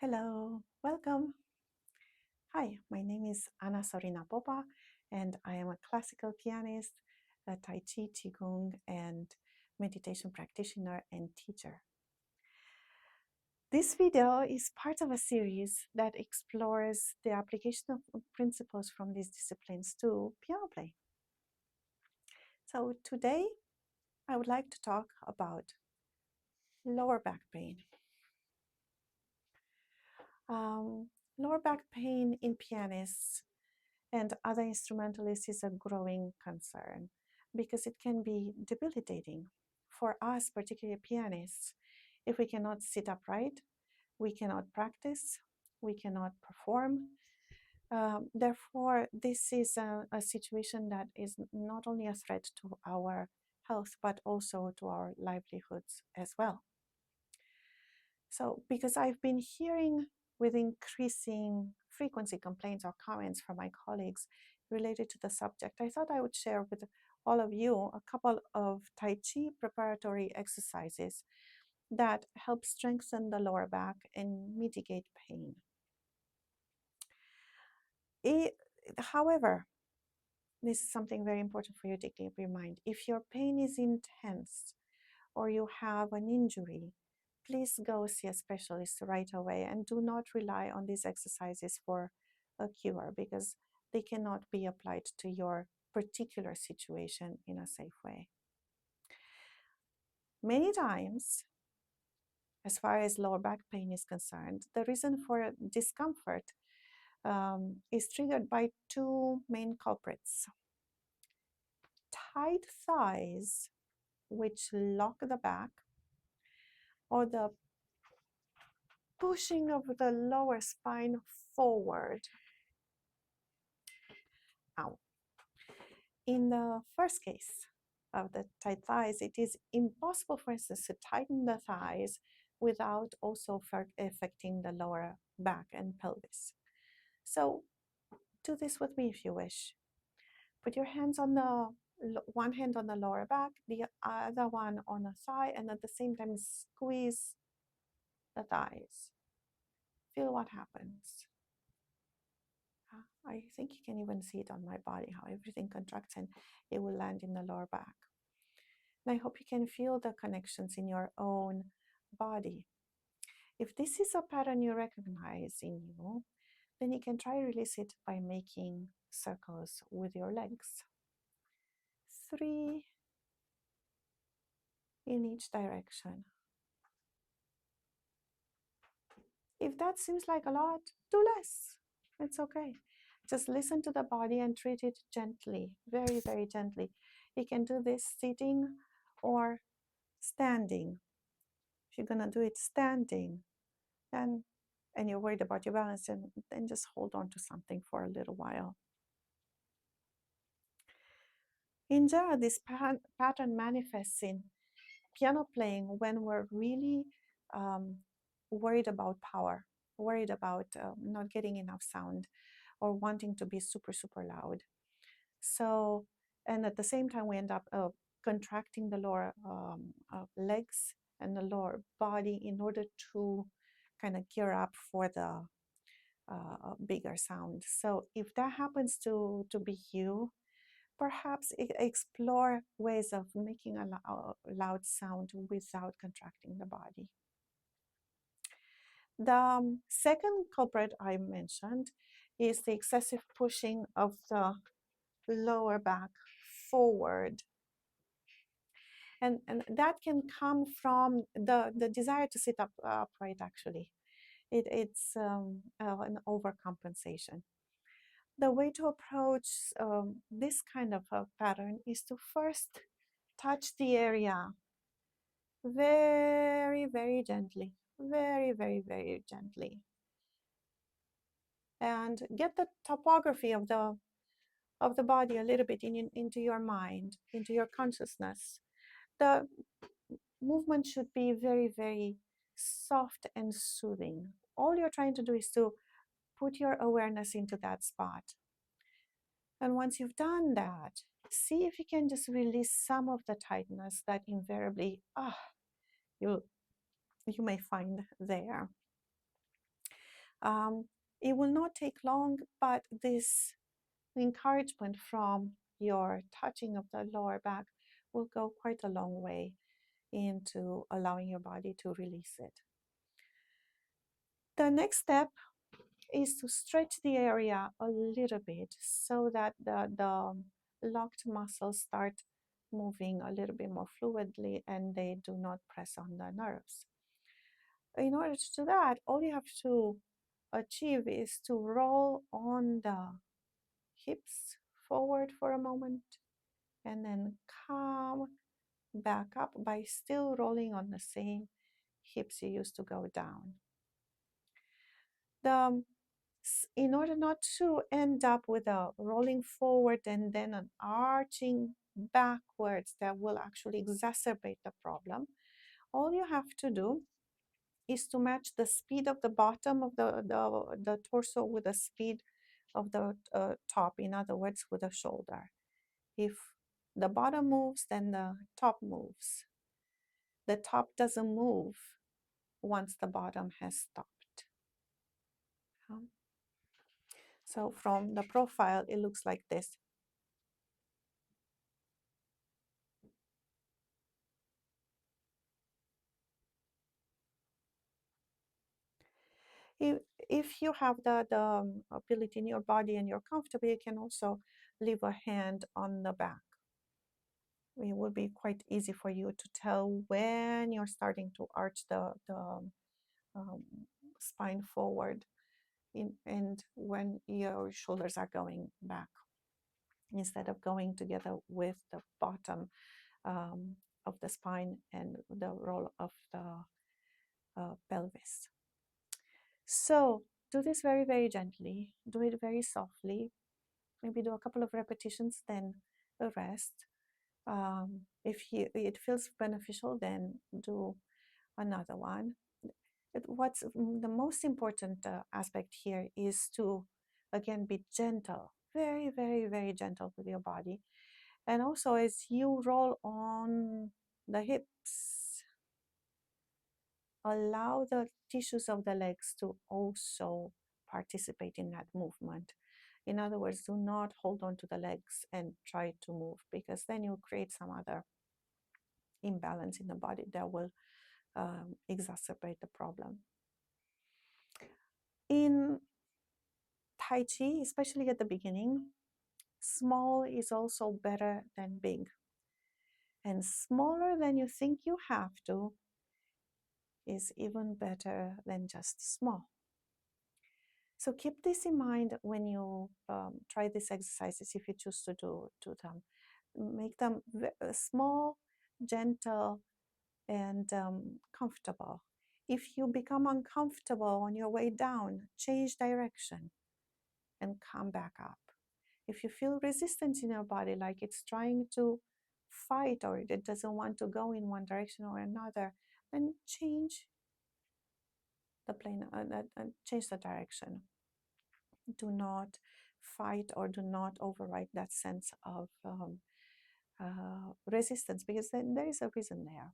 Hello, welcome. Hi, my name is Anna Sorina Popa, and I am a classical pianist, a Tai Chi, Qigong, and meditation practitioner and teacher. This video is part of a series that explores the application of principles from these disciplines to piano playing. So today, I would like to talk about lower back pain. Lower back pain in pianists and other instrumentalists is a growing concern because it can be debilitating for us, particularly pianists. If we cannot sit upright, we cannot practice, we cannot perform. Therefore, this is a situation that is not only a threat to our health, but also to our livelihoods as well. So, because I've been hearing with increasing frequency complaints or comments from my colleagues related to the subject, I thought I would share with all of you a couple of Tai Chi preparatory exercises that help strengthen the lower back and mitigate pain. However, this is something very important for you to keep in mind. If your pain is intense or you have an injury, please go see a specialist right away and do not rely on these exercises for a cure because they cannot be applied to your particular situation in a safe way. Many times, as far as lower back pain is concerned, the reason for discomfort is triggered by two main culprits. Tight thighs, which lock the back, or the pushing of the lower spine forward. Out. In the first case of the tight thighs, it is impossible, for instance, to tighten the thighs without also affecting the lower back and pelvis. So do this with me if you wish. Put your hands on the one hand on the lower back, the other one on the thigh, and at the same time squeeze the thighs. Feel what happens. I think you can even see it on my body, how everything contracts and it will land in the lower back. And I hope you can feel the connections in your own body. If this is a pattern you recognize in you, then you can try release it by making circles with your legs. 3 in each direction. If that seems like a lot, do less. It's okay. Just listen to the body and treat it gently, very, very gently. You can do this sitting or standing. If you're gonna do it standing, and you're worried about your balance, then just hold on to something for a little while. In general, this pattern manifests in piano playing when we're really worried about power, worried about not getting enough sound, or wanting to be super, super loud. So, and at the same time, we end up contracting the lower legs and the lower body in order to kind of gear up for the bigger sound. So if that happens to be you, perhaps explore ways of making a loud sound without contracting the body. The second culprit I mentioned is the excessive pushing of the lower back forward. And that can come from the desire to sit upright, actually. It's an overcompensation. The way to approach this kind of a pattern is to first touch the area very, very gently, very, very, very gently. And get the topography of the body a little bit into your mind, into your consciousness. The movement should be very, very soft and soothing. All you're trying to do is to put your awareness into that spot. And once you've done that, see if you can just release some of the tightness that invariably you may find there. It will not take long, but this encouragement from your touching of the lower back will go quite a long way into allowing your body to release it. The next step is to stretch the area a little bit so that the locked muscles start moving a little bit more fluidly and they do not press on the nerves. In order to do that, all you have to achieve is to roll on the hips forward for a moment and then come back up by still rolling on the same hips you used to go down. In order not to end up with a rolling forward and then an arching backwards that will actually exacerbate the problem, all you have to do is to match the speed of the bottom of the torso with the speed of the top, in other words, with the shoulder. If the bottom moves, then the top moves. The top doesn't move once the bottom has stopped. So from the profile, it looks like this. If you have the ability in your body and you're comfortable, you can also leave a hand on the back. It will be quite easy for you to tell when you're starting to arch the um, spine forward and when your shoulders are going back instead of going together with the bottom of the spine and the roll of the pelvis. So do this very, very gently. Do it very softly. Maybe do a couple of repetitions, then a rest. If it feels beneficial, then do another one. What's the most important aspect here is to, again, be gentle, very, very, very gentle with your body. And also, as you roll on the hips, allow the tissues of the legs to also participate in that movement. In other words, do not hold on to the legs and try to move, because then you create some other imbalance in the body that will exacerbate the problem. In Tai Chi, especially at the beginning, small is also better than big. And smaller than you think you have to is even better than just small. So keep this in mind when you try these exercises, if you choose to do them. Make them small, gentle, and comfortable. If you become uncomfortable on your way down, change direction and come back up. If you feel resistance in your body, like it's trying to fight or it doesn't want to go in one direction or another, then change the plane, change the direction. Do not fight or do not override that sense of resistance, because then there is a reason there.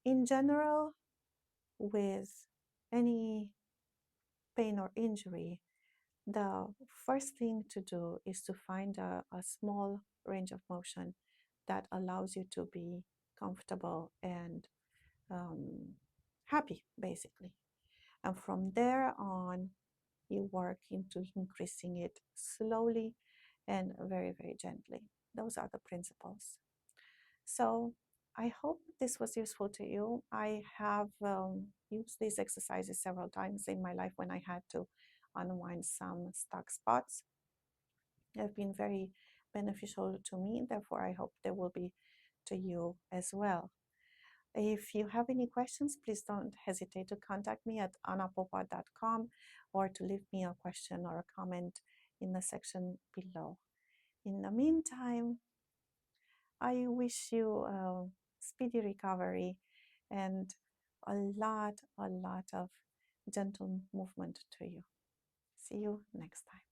In general, with any pain or injury, the first thing to do is to find a small range of motion that allows you to be comfortable and happy, basically. And from there on, you work into increasing it slowly and very, very gently. Those are the principles. So I hope this was useful to you. I have used these exercises several times in my life when I had to unwind some stuck spots. They've been very beneficial to me, therefore I hope they will be to you as well. If you have any questions, please don't hesitate to contact me at annapopa.com or to leave me a question or a comment in the section below. In the meantime, I wish you a speedy recovery and a lot of gentle movement to you. See you next time.